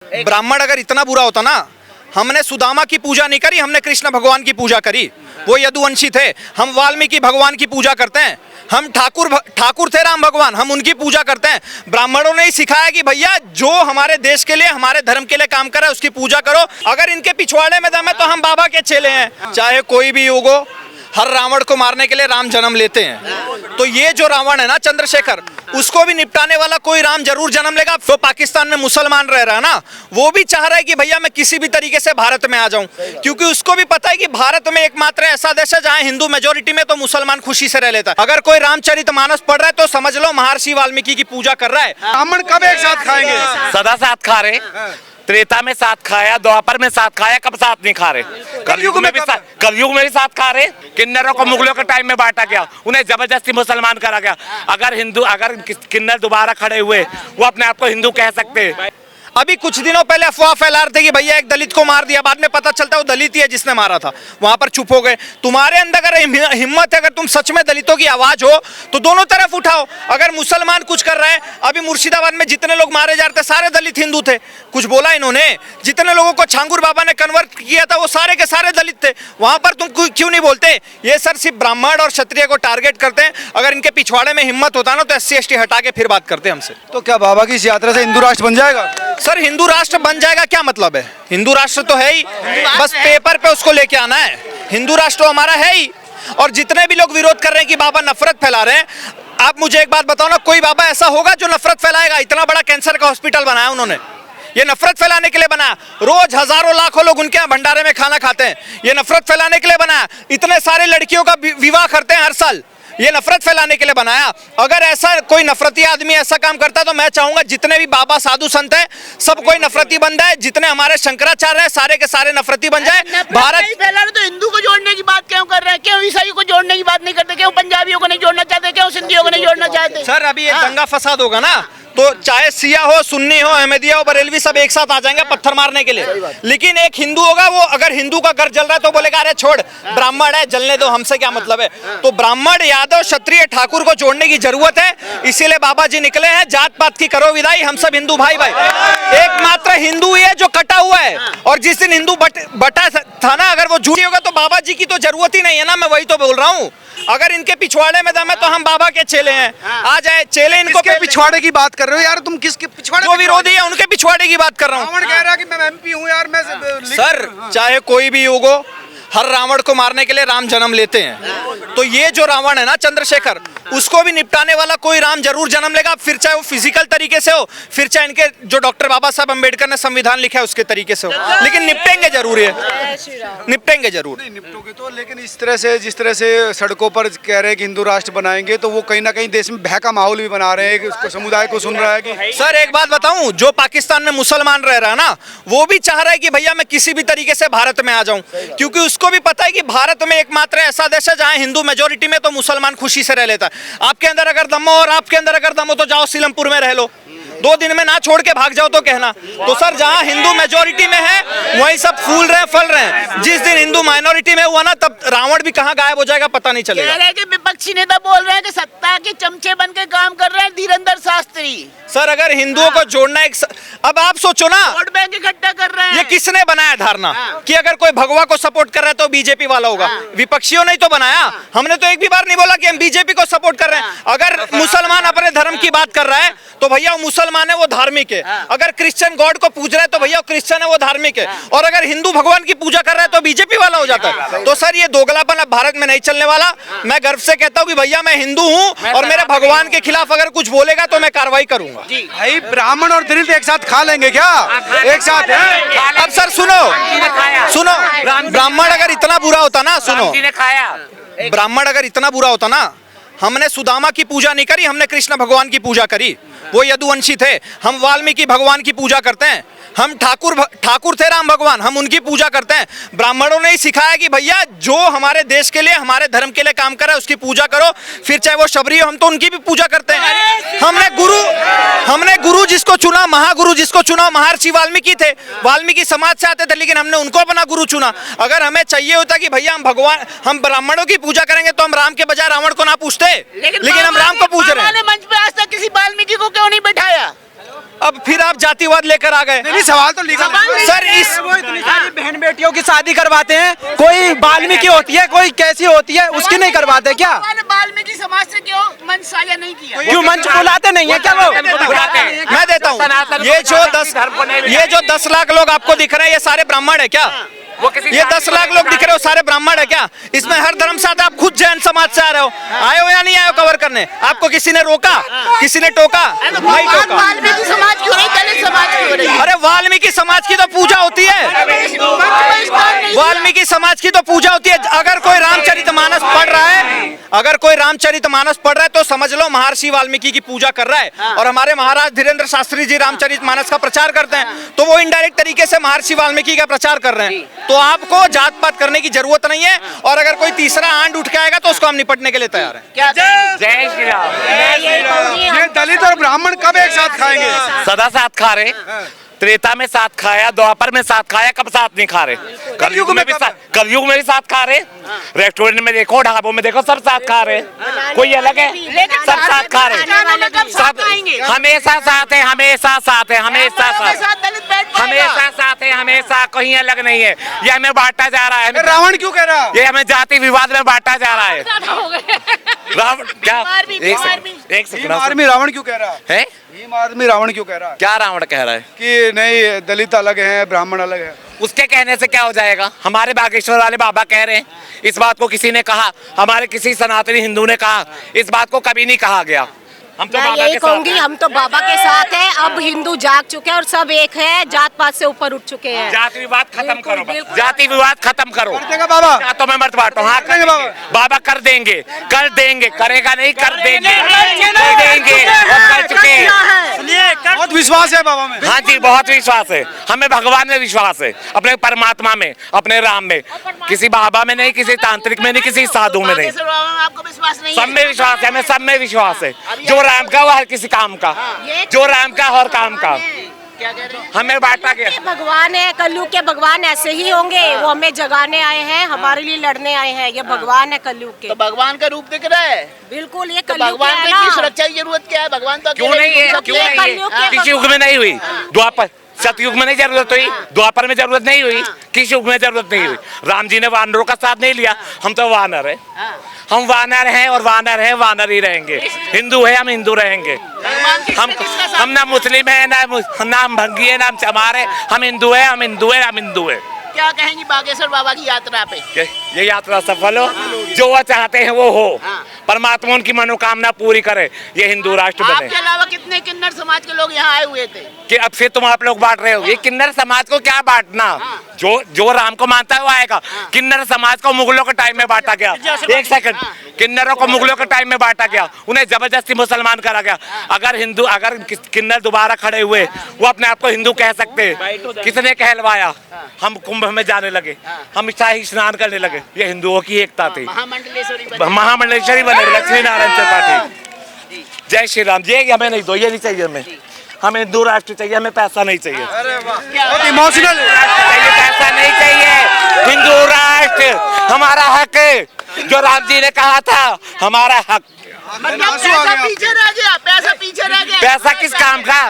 ब्राह्मण अगर इतना बुरा होता ना, हमने सुदामा की पूजा नहीं करी, हमने कृष्ण भगवान की पूजा करी। वो यदुवंशी थे, हम वाल्मीकि भगवान की पूजा करते हैं। हम ठाकुर थे राम भगवान, हम उनकी पूजा करते हैं। ब्राह्मणों ने ही सिखाया कि भैया जो हमारे देश के लिए, हमारे धर्म के लिए काम कर रहा है उसकी पूजा करो। अगर इनके पिछवाड़े में दम है तो हम बाबा के चेले हैं। चाहे कोई भी युग हो, हर रावण को मारने के लिए राम जन्म लेते हैं। तो ये जो रावण है ना चंद्रशेखर, उसको भी निपटाने वाला कोई राम जरूर जन्म लेगा। तो पाकिस्तान में मुसलमान रह रहा है ना, वो भी चाह रहा है कि भैया मैं किसी भी तरीके से भारत में आ जाऊं, क्योंकि उसको भी पता है कि भारत में एकमात्र ऐसा देश है जहां हिंदू मेजोरिटी में, तो मुसलमान खुशी से रह लेता है। अगर कोई रामचरितमानस पढ़ रहा है तो समझ लो महर्षि वाल्मीकि की पूजा कर रहा है। ब्राह्मण कब एक साथ खाएंगे? सदा साथ खा रहे, त्रेता में साथ खाया, द्वापर में साथ खाया, कब साथ नहीं खा रहे? कलयुग में भी साथ खा रहे। किन्नरों को मुगलों के टाइम में बांटा गया, उन्हें जबरदस्ती मुसलमान करा गया। अगर किन्नर दोबारा खड़े हुए, वो अपने आप को हिंदू कह सकते। अभी कुछ दिनों पहले अफवाह फैला रहे थे कि भैया एक दलित को मार दिया, बाद में पता चलता है वो दलित ही है जिसने मारा था। वहां पर चुप हो गए। तुम्हारे अंदर अगर हिम्मत है, अगर तुम सच में दलितों की आवाज हो तो दोनों तरफ उठाओ। अगर मुसलमान कुछ कर रहा है, अभी मुर्शिदाबाद में जितने लोग मारे जा रहे थे सारे दलित हिंदू थे, कुछ बोला इन्होंने? जितने लोगों को छांगुर बाबा ने कन्वर्ट किया था वो सारे के सारे दलित थे, वहां पर तुम क्यों नहीं बोलते? ये सर सिर्फ ब्राह्मण और क्षत्रिय को टारगेट करते हैं। अगर इनके पिछवाड़े में हिम्मत होता ना तो SC/ST हटा के फिर बात करते हमसे। तो क्या बाबा की इस यात्रा से हिंदू राष्ट्र बन जाएगा? सर हिंदू राष्ट्र बन जाएगा क्या मतलब है? हिंदू राष्ट्र तो है ही, बस पेपर पे उसको लेके आना है। हिंदू राष्ट्र तो हमारा है ही। और जितने भी लोग विरोध कर रहे हैं कि बाबा नफरत फैला रहे हैं, आप मुझे एक बात बताओ ना, कोई बाबा ऐसा होगा जो नफरत फैलाएगा? इतना बड़ा कैंसर का हॉस्पिटल बनाया उन्होंने, ये नफरत फैलाने के लिए बनाया। रोज हजारों लाखों लोग उनके यहाँ भंडारे में खाना खाते हैं, ये नफरत फैलाने के लिए बनाया। इतने सारे लड़कियों का विवाह करते हैं हर साल, ये नफरत फैलाने के लिए बनाया। अगर ऐसा कोई नफरती आदमी ऐसा काम करता है तो मैं चाहूंगा जितने भी बाबा साधु संत है सब कोई नफरती बन जाए। जितने हमारे शंकराचार्य है सारे के सारे नफरती बन जाए। भारत फैला रहे तो हिंदू को जोड़ने की बात क्यों कर रहे हैं? क्यों ईसाइयों को जोड़ने की बात नहीं करते? क्यों पंजाबियों को नहीं जोड़ना चाहते? क्यों सिंधियों को नहीं जोड़ना चाहते? सर अभी ये दंगा फसाद होगा ना, तो चाहे सिया हो, सुन्नी हो, अहमदिया हो, बरेलवी, सब एक साथ आ जाएंगे पत्थर मारने के लिए। लेकिन एक हिंदू होगा, वो अगर हिंदू का घर जल रहा है तो बोलेगा अरे छोड़, ब्राह्मण है जलने दो, हमसे क्या मतलब है? तो ब्राह्मण, यादव, क्षत्रिय, ठाकुर को जोड़ने की जरूरत है। इसीलिए बाबा जी निकले हैं, जात पात की करो विदाई, हम सब हिंदू भाई भाई। एकमात्र हिंदू ही है जो कटा हुआ है, और जिस दिन हिंदू बटा था ना, अगर वो झूठी होगा तो बाबा जी की तो जरूरत ही नहीं है ना। मैं वही तो बोल रहा हूँ, अगर इनके पिछवाड़े में दम है तो हम बाबा के चेले हैं। आ जाए चेले, इनको पिछवाड़े की बात कर रहे हो यार तुम? किसके पिछवाड़े? जो विरोधी है उनके पिछवाड़े की बात कर रहा हूँ। रावण कह रहा है कि मैं MP हूँ यार, मैं सर चाहे कोई भी युग हो, हर रावण को मारने के लिए राम जन्म लेते हैं। तो ये जो रावण है ना चंद्रशेखर, उसको भी निपटाने वाला कोई राम जरूर जन्म लेगा। फिर चाहे वो फिजिकल तरीके से हो, फिर चाहे इनके जो डॉक्टर बाबा साहब अम्बेडकर ने संविधान लिखा है उसके तरीके से हो, लेकिन निपटेंगे जरूर, है निपटेंगे जरूर। नहीं निपटोगे तो, लेकिन इस तरह से जिस तरह से सड़कों पर कह रहे हैं कि हिंदू राष्ट्र बनाएंगे, तो वो कहीं ना कहीं देश में भय का माहौल भी बना रहे हैं, उसको समुदाय को सुन रहा है कि सर एक बात बताऊं, जो पाकिस्तान में मुसलमान रह रहा है ना, वो भी चाह रहा है कि भैया मैं किसी भी तरीके से भारत में आ जाऊं, क्योंकि उसको भी पता है कि भारत में एकमात्र ऐसा देश है जहां हिंदू मेजोरिटी में, तो मुसलमान खुशी से रह लेता है। आपके अंदर अगर दम हो, और आपके अंदर अगर दम हो तो जाओ सीलमपुर में रह लो, 2 दिन में ना छोड़ के भाग जाओ तो कहना। तो सर जहां हिंदू मेजोरिटी में है वहीं सब फूल रहे हैं, फल रहे हैं। जिस दिन हिंदू माइनॉरिटी में हुआ ना, तब रावण भी कहां गायब हो जाएगा पता नहीं चलेगा। कह रहे हैं कि विपक्षी नेता बोल रहे हैं कि सत्ता के चमचे बन के काम कर रहे हैं धीरेंद्र शास्त्री। सर अगर हिंदुओं को जोड़ना अब आप सोचो ना, वोट बैंक इकट्ठा कर रहे हैं। ये किसने बनाया धारणा कि अगर कोई भगवा को सपोर्ट कर रहा है तो बीजेपी वाला होगा? विपक्षियों ने तो बनाया। हमने तो एक भी बार नहीं बोला कि हम बीजेपी को सपोर्ट कर रहे हैं। अगर मुसलमान अपने धर्म की बात कर रहा है तो भैया वो मुसलमान है, वो धार्मिक है। अगर क्रिश्चियन गॉड को पूज रहा है तो भैया वो क्रिश्चियन है, वो धार्मिक है। और अगर हिंदू भगवान की पूजा कर रहा है तो बीजेपी वाला हो जाता है। तो सर ये दोगलापन अब भारत में नहीं चलने वाला। मैं गर्व से कहता हूँ कि भैया मैं हिंदू हूँ, और मेरे भगवान के खिलाफ अगर कुछ बोलेगा तो मैं कार्रवाई करूंगा। भाई ब्राह्मण और दलित एक साथ खा लेंगे क्या? एक साथ है? अब सर सुनो, ब्राह्मण अगर इतना बुरा होता ना, सुनो, ब्राह्मण अगर इतना बुरा होता ना, हमने सुदामा की पूजा नहीं करी, हमने कृष्ण भगवान की पूजा करी। वो यदुवंशी थे, हम वाल्मीकि भगवान की पूजा करते हैं। हम ठाकुर थे राम भगवान, हम उनकी पूजा करते हैं। ब्राह्मणों ने ही सिखाया कि भैया जो हमारे देश के लिए, हमारे धर्म के लिए काम कर रहा है उसकी पूजा करो। फिर चाहे वो शबरी हो, हम तो उनकी भी पूजा करते हैं। हमने गुरु जिसको चुना, महागुरु जिसको चुना, महर्षि वाल्मीकि थे। वाल्मीकि समाज से आते थे, लेकिन हमने उनको अपना गुरु चुना। अगर हमें चाहिए होता कि भैया हम ब्राह्मणों की पूजा करेंगे तो हम राम के बजाय रावण को ना पूछते, लेकिन हम राम को पूछ रहे हैं। मंच पे आज तक किसी वाल्मीकि को क्यों नहीं बैठाया? अब फिर आप जातिवाद लेकर आ गए। नहीं, सवाल तो लीगल है। सर इस वो इतनी सारी बहन बेटियों की शादी करवाते हैं, कोई वाल्मीकि होती है, कोई कैसी होती है, उसकी नहीं करवाते क्या? वाल्मीकि समाज से क्यों मंच साझा नहीं किया? क्यों मंच बुलाते नहीं है क्या वो? मैं देता हूँ, ये जो 10 लाख लोग आपको दिख रहे हैं, ये सारे ब्राह्मण है क्या? ये 10 लाख लोग दिख रहे हो, सारे ब्राह्मण है क्या? इसमें हर धर्म से आता। आप खुद जैन समाज से आ रहे हो, आए हो या नहीं आए हो कवर करने? आपको किसी ने रोका, किसी ने टोका? नहीं टोका। वाल्मीकि समाज क्यों नहीं, दलित समाज क्यों नहीं? अरे वाल्मीकि समाज की तो पूजा होती है, वाल्मीकि समाज की तो पूजा होती है। अगर कोई रामचरितमानस पढ़ रहा है, अगर कोई रामचरितमानस पढ़ रहा है तो समझ लो महर्षि वाल्मीकि की पूजा कर रहा है। और हमारे महाराज धीरेन्द्र शास्त्री जी रामचरितमानस का प्रचार करते हैं, तो वो इनडायरेक्ट तरीके से महर्षि वाल्मीकि का प्रचार कर रहे हैं। तो आपको जात पात करने की जरूरत नहीं है, और अगर कोई तीसरा आंड उठ के आएगा तो उसको हम निपटने के लिए तैयार हैं। क्या जय श्री राम। ये दलित और ब्राह्मण कब एक साथ खाएंगे? सदा साथ खा रहे, त्रेता में साथ खाया, द्वापर में साथ खाया, कब साथ नहीं खा रहे? कलयुग में भी साथ खा रहे। रेस्टोरेंट में देखो, ढाबों में देखो, सब साथ खा रहे। कोई अलग है? सब साथ खा रहे, सब हमेशा साथ है, हमेशा साथ है, हमेशा साथ, हमेशा साथ है, हमेशा, कहीं अलग नहीं है। ये हमें बांटा जा रहा है। रावण क्यों कह रहा है? ये हमें जाति विवाद में बांटा जा रहा है। रावण क्या? एक सेकंड, आदमी रावण क्यों कह रहा है? भीम आदमी रावण क्यों कह रहा है? क्या रावण कह रहा है कि नहीं दलित अलग है, ब्राह्मण अलग है? उसके कहने से क्या हो जाएगा? हमारे बागेश्वर वाले बाबा कह रहे हैं, इस बात को किसी ने कहा, हमारे किसी सनातनी हिंदू ने कहा, इस बात को कभी नहीं कहा गया। हम तो मैं बाबा यही के साथ कहूंगी, हैं। हम तो बाबा के साथ हैं। अब हिंदू जाग चुके हैं और सब एक है, जात पात से ऊपर उठ चुके हैं। जाति विवाद खत्म बिल्कुल, करो, बिल्कुल। जाति विवाद खत्म करो। कर देगा बाबा? तो मैं मत बांटो। हाँ, कर देंगे बाबा, कर देंगे, कर देंगे, करेगा नहीं, कर देंगे, कर देंगे और कर चुके हैं। बहुत विश्वास है बाबा में। हाँ जी, बहुत विश्वास है हमें, भगवान में विश्वास है, अपने परमात्मा में, अपने राम में, किसी बाबा में नहीं, किसी तांत्रिक में नहीं, किसी साधु में नहीं, आपको विश्वास नहीं है? सब में विश्वास है, हमें सब में विश्वास है। जो राम का वो हर किसी काम का, जो राम का हर काम का, क्या कह रहे हैं? हमें बांटा गया। ये भगवान है, कलयुग के भगवान ऐसे ही होंगे। वो हमें जगाने आए हैं, हमारे लिए लड़ने आए हैं। ये भगवान है कलयुग के। तो भगवान का रूप दिख रहा है। बिल्कुल, ये तो कलयुग भगवान है की ना। सुरक्षा की जरूरत क्या है? भगवान तो क्यों अकेले नहीं है? घूम क्यों सकते हैं। नहीं है? किस युग में नहीं हुई? द्वापर सतयुग में नहीं जरूरत हुई, द्वापर में जरूरत नहीं हुई, किस युग में जरूरत नहीं हुई? राम जी ने वानरों का साथ नहीं लिया, हम तो वानर है, हम वानर हैं और वानर हैं, वानर ही रहेंगे। हिंदू है, हम हिंदू रहेंगे। हम ना मुस्लिम है, ना भंगी है, ना चमार है, हम हिंदू है, हम हिंदू है, हम हिंदू है। क्या कहेंगी बागेश्वर बाबा की यात्रा पे? ये यात्रा सफल हो, जो वो चाहते हैं वो हो, परमात्मा उनकी मनोकामना पूरी करे, ये हिंदू राष्ट्र बने। आपके अलावा कितने किन्नर समाज के लोग यहाँ आए हुए थे? कि अब फिर तुम आप लोग बांट रहे हो। ये किन्नर समाज को क्या बांटना? जो राम को मानता है वो आएगा। किन्नर समाज को मुगलों के टाइम में बांटा गया। एक सेकंड, किन्नरों को मुगलों के टाइम में बांटा गया, उन्हें जबरदस्ती मुसलमान करा गया। अगर किन्नर दोबारा खड़े हुए, वो अपने आप को हिंदू कह सकते। किसने कहलवाया? हम कुंभ में जाने लगे, हम शाही स्नान करने लगे, ये हिंदुओं की एकता थी। महामंडलेश्वरी बने लक्ष्मी नारायण त्रिपाठी। जय श्री राम। ये हमें नहीं दो, ये नहीं चाहिए हमें हिंदू राष्ट्र चाहिए, हमें पैसा नहीं चाहिए। बहुत इमोशनल चाहिए, पैसा नहीं चाहिए। हिंदू राष्ट्र हमारा हक है, जो राम जी ने कहा था हमारा हक। पैसा पीछे रह गया, पैसा पीछे रह गया। पैसा किस काम का?